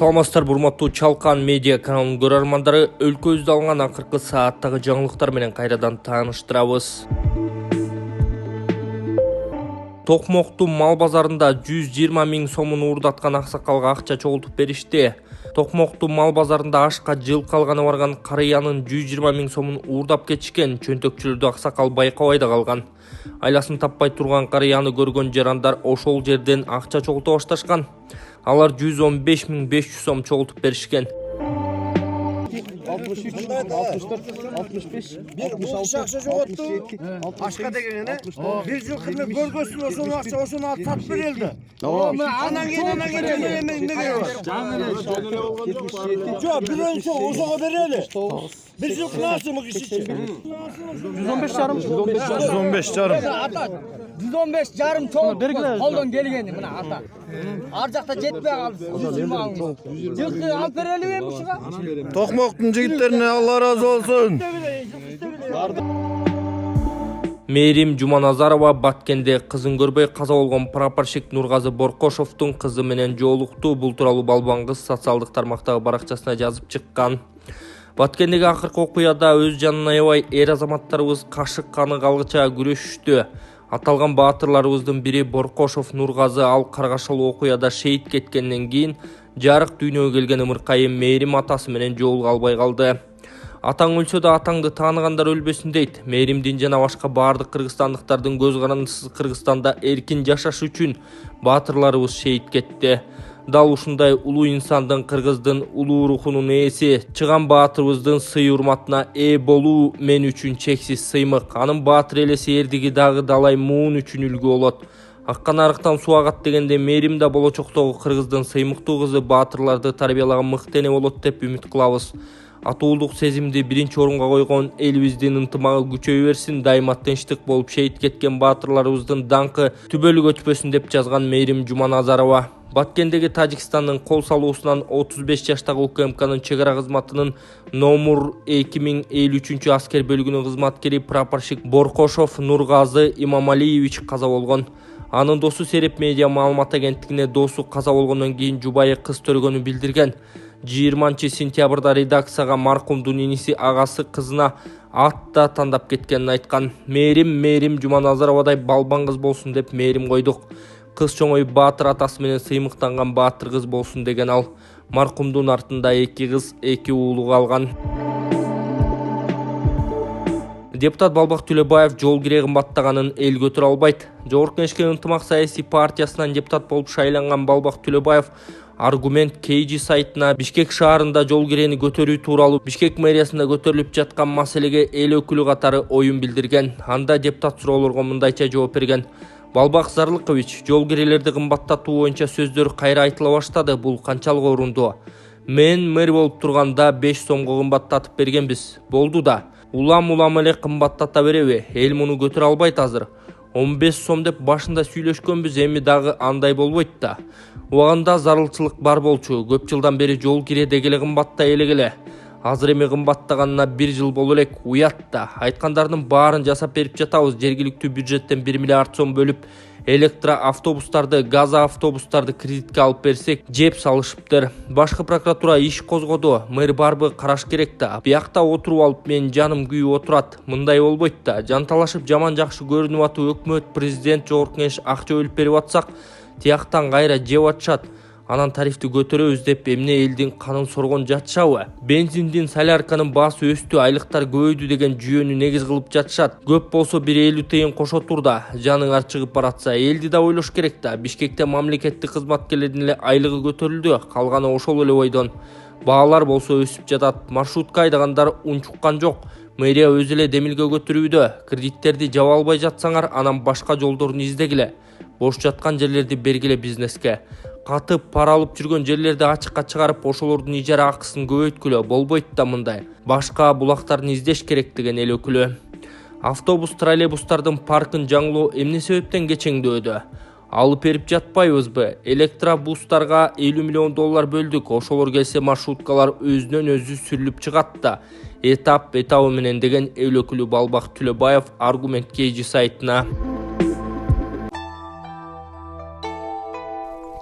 Саламатсыздар, урматтуу Чалкан медиа каналынын көрөрмандары, өлкөбүздө алынган акыркы сааттагы жаңылыктар менен кайрадан тааныштырабыз. Токмоктун мал базарында 120 000 сомун уурдаткан аксакалга акча чогултуп беришти. Токмоктун мал базарында ашка жыл калганы барган карыянын 120 000 сомун уурдап кетишкен. Чөнтөкчүлөрдү аксакал байкабай да калган. Айласын таппай турган карыяны көргөн жарандар ошол жерден акча чогулта башташкан. Алар 115 500 сом чогултуп беришкен. 63, 64, 65, 66, 67, Aşka degene bir yıl kırmızı bölgesinin osunu akça osunu alt tat verildi. Anan gene ne geliyor? Yok bir önce osunu verelim. Bir yıl nasıl mı kişi? 115 yarım. 115 yarım. 115 yarım çoğun koldan gelgeni mına ata. Arjakta jetpey kaldı. 120 almış. Yılkı alıp verelim mi şuna? Tokmoktun jigitlerine Allah razı olsun. Мээрим Жуманазарова Баткенде кызын көрбөй каза болгон прапорщик Нургазы Боркошовдун кызы менен жоолукту. Бул тууралуу балбан кыз социалдык тармактагы баракчасына жазып чыккан. Баткендеги акыркы окуяда өз жанын аябай эр азаматтарыбыз кашык каны калгыча күрөшүштү. Аталган баатырларыбыздын бири Боркошов Нургазы ал каргашалуу окуяда шейит кеткенден кийин жарык дүйнөгө келген ымыркайым Мээрим атасы менен жолуга албай калды. Атаң өлсө да атаңды тааныгандар өлбөсүн дейт. Мээримдин жана башка баардык кыргызстандыктардын көз карандысыз Кыргызстанда эркин жашаш үчүн баатырларыбыз шейит кетти. Дал ушундай улуу инсандын, кыргыздын улуу рухунун ээси чыган баатырыбыздын сый урматына ээ болуу мен үчүн чексиз сыймык. Анын баатыр элеси эрдиги дагы далай муун үчүн үлгү болот. Аккан арыктан суу агат дегенде Мээрим да болочоктогу кыргыздын сыймыктуу кызы баатырларды тарбиялаган мыкты эне болот деп үмүт кылабыз. Атуулук сезимди биринчи орунга койгон элибиздин ынтымагы күчөй берсин, дайыма тынчтык болуп шейит кеткен баатырларыбыздын даңкы түбөлүк өчпөсүн деп жазган Мээрим Жуманазарова. Баткендеги Тажикстандын кол салуусунан 35 жаштагы УКМКнын чегара кызматынын номер 2053 аскер бөлүгүнүн кызматкери прапорщик Боркошов Нургазы Имамалиевич каза болгон. Анын досу Сереп медиа маалымат агенттигине досу каза болгондон кийин жубайы кыз төргөнү билдирген. 20 сентябрда редакцияга маркумдун иниси агасы кызына ат да тандап кеткенин айткан. Мээрим Жуманазаровадай балбан кыз болсун деп Мээрим койдук. Кыз чоңоюп баатыр атасы менен сыймыктанган баатыр кыз болсун деген ал. Маркумдун артында 2 кыз, 2 уулу калган. Депутат Балбак Түлөбаев жол кире кымбаттаганын эл көтөрө албайт. Жогорку Кеңешке ынтымак саясий партиясынан депутат болуп шайланган Балбак Түлөбаев Аргумент KG сайтына Бишкек шаарында жол кирени көтөрүү тууралуу Бишкек мэриясында көтөрүлүп жаткан маселеге эл өкүлү катары оюн билдирген. Анда депутат суроолорго мындайча жооп берген. Балбак Зарлыкович, жол кирелерди кымбаттатуу боюнча сөздөр кайра айтыла баштады. Бул канчалык орунду? Мен мэр болуп турганда 5 сомго кымбаттатып бергенбиз. Болду да. Улам эле кымбаттата береби? Эл муну көтөрө албайт азыр. 15 сом деп башында сүйлөшкөнбүз, эми дагы андай болбойт да. Убагында зарылчылык бар болчу. Көп жылдан бери жол кире дегеле кымбаттай элегеле. Азыр эми кымбаттаганына 1 жыл боло элек. Уят да. Айткандардын баарын жасап берип жатабыз. Жергиликтүү бюджеттен 1 миллиард сом бөлүп, электроавтобустарды, газ автобустарды кредитке алып берсек, жеп салышыптыр. Башкы прокуратура иш козгоду. Мэр барбы караш керек да. Биякта отуруп алып мен жаным күйүп отурат. Мындай болбойт да. Жанталашып жаман жакшы көрүнүп атып өкмөт, президент, жогорку кеңеш акча бөлүп берип атсак, тияктан кайра жеп атышат. Анан тарифти көтөрөбүз деп эмне элдин канын соргон жатышабы? Бензиндин, солярканын баасы өстү, айлыктар көбөйдү деген жүйөнү негиз кылып жатышат. Көп болсо 150 тыйын кошо тур да. Жаныңар чыгып баратса, элди да ойлош керек да. Бишкекте мамлекеттик кызматкерлердин эле айлыгы көтөрүлдү, калганы ошол эле бойдон. Баалар болсо өсүп жатат. Маршрутка айдагандар унчуккан жок. Мэрия өзү эле демилге көтөрүүдө. Кредиттерди жаба албай жатсаңар, анан башка жолдорун издегиле. Бош жаткан жерлерди бергиле бизнеске. Катып пара алып жүргөн жерлерди ачыкка чыгарып, ошолордун ижара акысын көбөйткүлө. Болбойт да мындай. Башка булактарын издеш керек деген эл өкүлү. Автобус, троллейбустардын паркын жаңылоо эмне себептен кечеңдөөдө? Алып берип жатпайбызбы? Электробустарга 50 миллион доллар бөлдүк. Ошолор келсе маршруткалар өзүнөн өзү сүрүлүп чыгат да. Этабы менен деген эл өкүлү Балбак Түлөбаев Аргумент KG сайтына.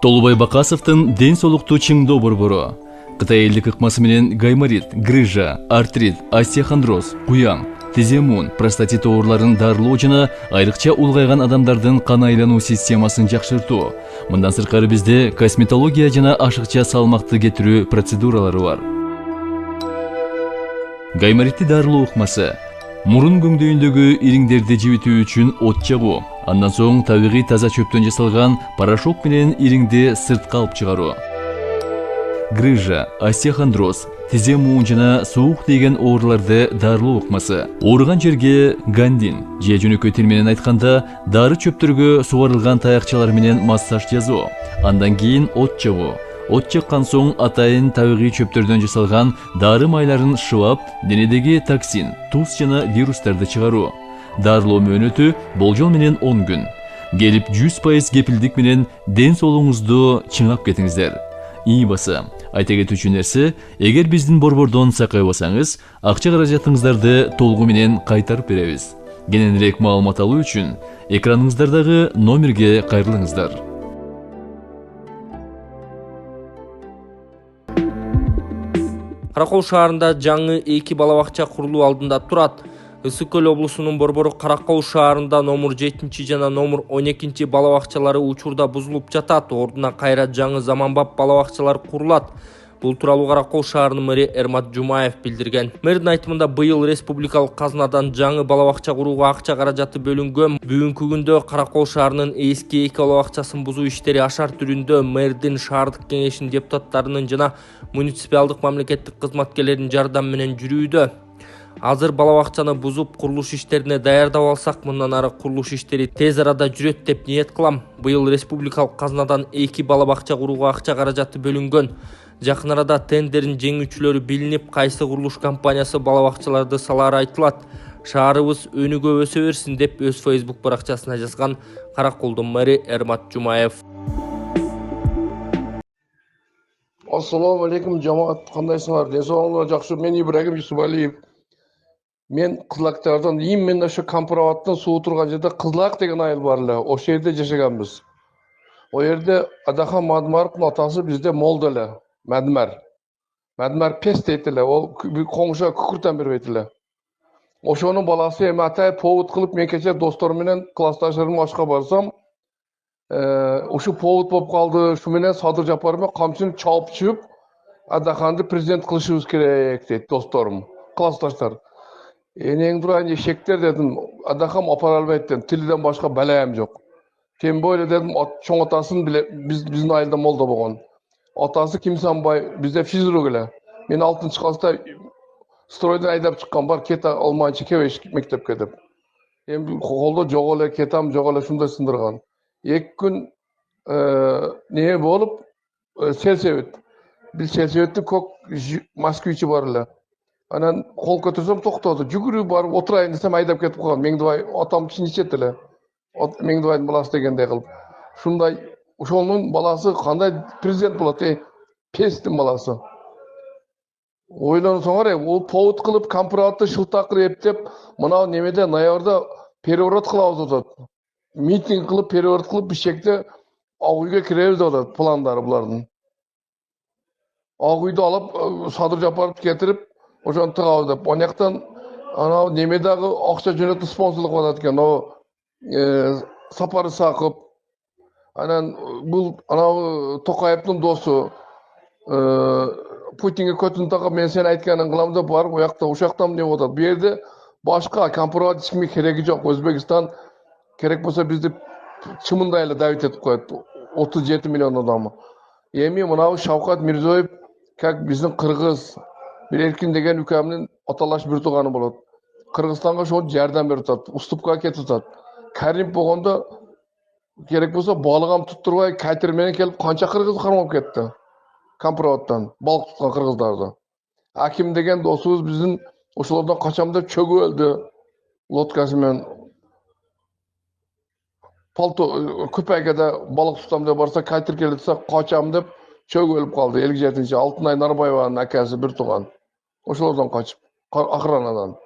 Толубай Бакасовдун ден соолукту чыңдоо борбору. Кытай элдик ыкмасы менен гайморит, грыжа, артрит, остеохондроз, куяң, тиземун, простатит ооруларын дарылоо жана айрыкча улгайган адамдардын кан айлануу системасын жакшыртуу. Мындан сырткары бизде косметология жана ашыкча салмакты кетирүү процедуралары бар. Гайморитти дарылоо ыкмасы мурун көңдөйүндөгү ириңдерди жибитүү үчүн от жагуу, андан соң табигый таза чөптөн жасалган порошок менен ириңди сыртка алып чыгаруу. Грыжа, остеохондроз, тизе муун жана суук тийген ооруларды дарылоо ыкмасы. Ооруган жерге гандин, же жөнөкөй тил менен айтканда дары чөптөргө сугарылган таякчалар менен массаж жасоо. Андан кийин от жагуу. От жаккан соң атайын табигый чөптөрдөн жасалган дары майларын шыбап, денедеги токсин, туз жана вирустарды чыгаруу. Дарылоо мөөнөтү болжол менен 10 күн. Келип 100% кепилдик менен ден соолугуңузду чыңап кетиңиздер. Ийи баса, айта кетүүчү нерсе, эгер биздин борбордон сакайбасаңыз, акча каражатыңыздарды толугу менен кайтарып беребиз. Кененирээк маалымат алуу үчүн экраныңыздардагы номерге кайрылыңыздар. Каракол шаарында жаңы 2 балабакча курулуу алдында турат. Ысык Көл облусунун борбору Каракол шаарында номер 7 жана номер 12 балабакчалары учурда бузулуп жатат. Ордуна кайра жаңы заманбап балабакчалар курулат. Бул тууралуу Каракол шаарынын мэри Эрмат Жумаев билдирген. Мэрдин айтымында быйыл республикалык казнадан жаңы балабакча курууга акча каражаты бөлүнгөн. Бүгүнкү күндө Каракол шаарынын эски 2 балабакчасын бузуу иштери ашар түрүндө мэрдин, шаардык кеңешин депутаттарынын жана муниципалдык мамлекеттик кызматкерлердин жардамы менен жүрүүдө. Азыр балабакчаны бузуп курулуш иштерине даярдап алсак, мындан ары курулуш иштери тез арада жүрөт деп ниет кылам. Быйыл республикалык казнадан 2 балабакча курууга акча каражаты бөлүнгөн. Жакын арада тендердин жеңүүчүлөрү билинип, кайсы курулуш компаниясы балабакчаларды салары айтылат. Шаарыбыз өнүгө өсө берсин деп өз Facebook баракчасына жазган Караколдун мэри Эрмат Жумаев. Ассаламу алейкум, жамаат, кандайсыңар? Ден соолугуңар жакшы. Мен Ибрагим Юсупалиев. Мен Кызылактардан именно ошо Кампыраваттын суу турган жерде Кызылак деген айыл бар эле. Ошол жерде жашаганбыз. О жерде Адахан Мадмаровдун атасы бизде молдо эле, Мадмар. Мадмар пес дейт эле, ол коңшуга күкүртөн бербейт эле. Ошонун баласы эми атай повод кылып, мен кече досторум менен классташым ашка барсам, ушу повод болуп калды. Ушу менен Садыр Жапаров камчыны чалып чыгып, Адаханды президент кылышыбыз керек дейт досторум, классташтар. Энең турайын эшектер дедим, Адахам апара албайт дедим, тилден башка балаям жок. Тем более дедим, чоң атасын биздин айылда молдо болгон. Атасы Кимсанбай, бизде физрук эле. Мен 6-чы класста стройдон айдап чыккан бар, кете алмайынча кебеш мектепке деп. Эми колдо жок эле, кетам жок эле, шундай сындырган. 2 күн не болуп, сельсовет. Биз сельсоветтин көк москвичи бар эле. Анан кол көтөрсөм токтоду. Жүгүрүп барып отурайын десем айдап кетип калган. Меңдибай атам чынчет эле. Меңдибайдын баласы дегендей кылып. Шундай ошонун баласы кандай президент болот, пестин баласы. Ойлонсоңор, ол повод кылып Кампыраватты шылтакыр эптеп, мына немеде ноябрда переворот кылабыз атат. Митинг кылып, переворот кылып, Бишкекте Ак үйгө киребиз деп атат пландары булардын. Ак үйдү алып Садыр Жапаровду кетирип, ошону тыгабыз деп. Онияктан анау немедагы акча жөнөтүп спонсорлук кылат экен. Сапар Исаков. Анан бул анау Токаевдин досу Путинге көтүн тагып, мен сен айтканын кылам деп барып, оякта ушактам деп атат. Бу жерде башка Кампырават эч кимге кереги жок. Өзбекстан керек болсо бизди чымындай эле давить этип коет. 37 миллион адамы. Эми мынау Шавкат Мирзиёев, как биздин кыргыз бир эркин деген үкөмүнүн аталаш бир тууганы болот. Кыргызстанга ошол жардам берип атат, уступка кетип атат. Карим болгондо керек болсо балыгам туттурбай, катер менен келип канча кыргыз кармап кетти. Кампыраваттан балык туткан кыргыздарды. Аким деген досубуз биздин ошолордон качам деп чөгүп өлдү. Лодкасы менен Палто Көпайгада балык тутам деп барса, катер келетсе качам деп чөгүп өлүп калды. 57-чи Алтынай Нарбаеванын акасы бир тууган. Ошолордон качып, охранадан.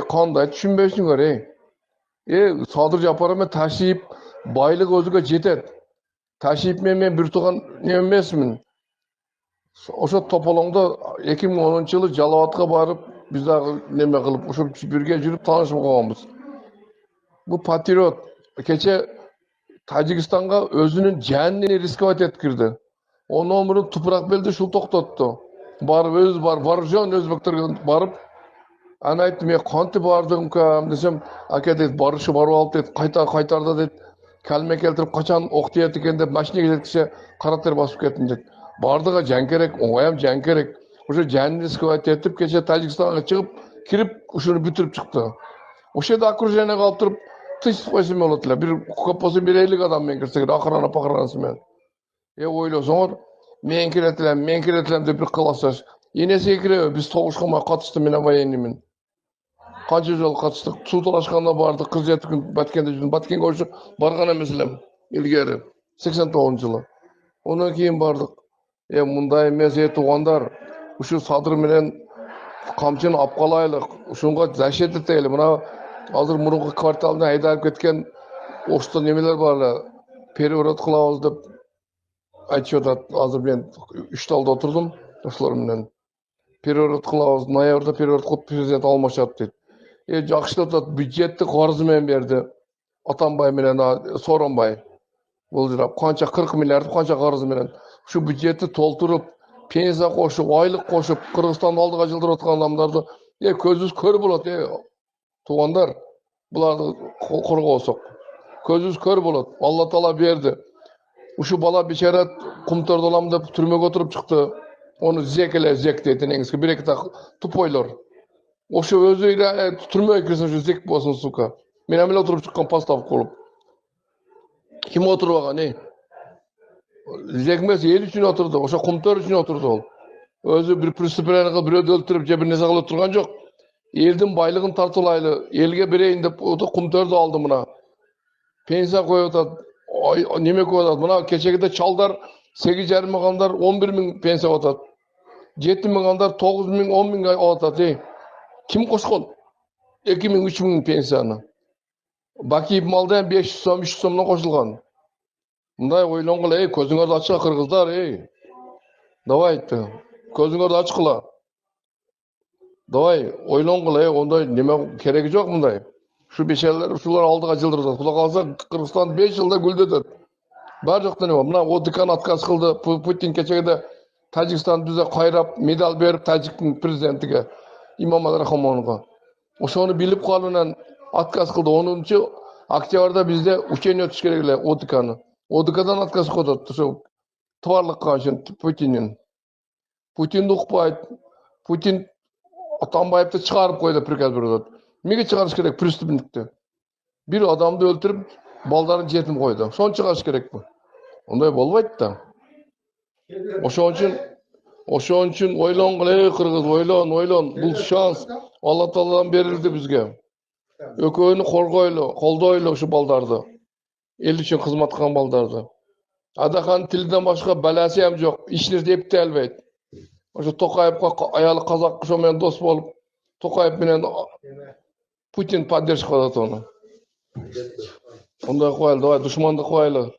Кандай түшүнбөйсүңөр, Садыр Жапаров менен ташип, байлык өзүгө жетет. Taşıyıp men bir tuğan ne emesmin. Oşo topolongda 2010 yılı Жалауатқа барып, biz дағы neme kılıp, oşo birge жүрüp tanışıp kalганбыз. Bu patriot keçe Tajikistan'a özünün canini riskovat etkirdi. Onun ömrü tuprak belde şul toktottu. Barıp öz barjan özbekтерге barıp, ana aytты, men kanti bardığım kam desem, aka dedi, barışı barıp alıp dedi, kaytarda dedi, kalme keltirip kaçan oktiyet eken dep maşinеге жеткенше караттер басып кеттим dedi. Бардыға жан керек, оңайам жан керек. Ошо жанын рисковать етип, кеше Тажикстанга чыгып, кирип, ушуну бүтүрүп чыкты. Ошо жерде окружение калып туруп, тыйсып койсо болот эле. Бир көп болсо 50 адам менен кирсек, акырана пакыранысы менен. Ойлосоңор, мен киретелем деп бир кыласыз. Энеси кире, биз тогушканга катыштым, мен военныймын. Канча жолу катыштык, суу талашканда бардык, 47 күн Баткенде жүрдүм. Баткенге ошо барган эмес элем, илгери, 89-жылы. Ondan keyin bardık. Мындай эмес туугандар, ушу садыр менен камчыны алып калайлык. Ушунга защита этели. Мына азыр мурунку кварталдан айдалып кеткен Ошто немелер бар эле. Переворот кылабыз деп айтып атат. Азыр мен 3 талда отурдум ошолор менен. Переворот кылабыз, ноябрда переворот кылып президент алмашат дейт. Жакшы деп атат, бюджетти карызы менен берди. Атамбай менен Сооронбай. Бул жырап канча 40 миллиард канча карызы менен şu бюджетти толтуруп, пенсия кошуп, айлык кошуп, Кыргызстанды алдыга жылдырып аткан адамдарды көзүбүз көр болот, туугандар. Буларды коргосок. Көзүбүз көр болот. Алла Таала берди. Ушу бала бечара кумторду алам деп түрмөгө отуруп чыкты. Onu zek deyт негизги бир эки тупойлор. Ошо өзү түрмөгө кирсе ушу зек болсун, сука. Мен эмеле отуруп чыккан поставка кылып. Kim oturmagan Zekmez yer için oturdu. Oşa kumtor için oturdu ol. Özü bir pristiplerini bir öldürüp cebine saklı oturgan yok. Eldin baylığın tartılaylı. Elge bireyin de o da kumtordu aldı buna. Pensiya koyuyordu. Neme koyuyordu. Buna keçekide çaldar 8 yarım kandar 11 bin pensiya otat. 7 bin kandar 9 bin 10 bin otat. Kim koşkun? 2 bin 3 bin pensiyanı. Bakiyip malda 500 som 300 somdan koşulgan. Мындай ойлонгула, көзүңөрдү ачкыла кыргыздар, Давай айтты. Көзүңөрдү ачкыла. Давай ойлонгула, ондай неме кереги жок мындай. Şu бешелер, ушулар алдыга жылдырды. Кула калса Кыргызстан 5 жылда гүлдөтөт. Бар жоктон эме. Мына ОДКны отказ кылды. Путин кечеде Тажикстан бизе кайрап, медаль берип Тажиктин президентиге, Имамали Рахмоновго. Ошону билип калуунан отказ кылды. 10 октябрда бизде учение өтүш керек эле ОДКны. ОДК'дан отказ koydu. Tuvarlıkka için Putin'in. Putin de ukbaydı. Putin Atambayev'de çıkarıp koydu prikaz burada. Mege çıkarış gerek pristupnikte. Bir adamdı öldürüp baldarın jetim koydu. Son çıkarış gerek bu. Onday bolbaydı da. Oşon için oylon Kırgız, oylon. Bu şans Allah Taala'dan berildi bizge. Ököyünü koldoylu şu baldardı. El için hizmet kılan baldardı. Adakan tilden başka balası hem yok. İşler deyip de elbet. Oşo Tokayev'ga ayalı Kazak şomen dost bolup Tokayev bilen Putin поддержка кылат onu. Onday koyalım, düşmandı koyalım.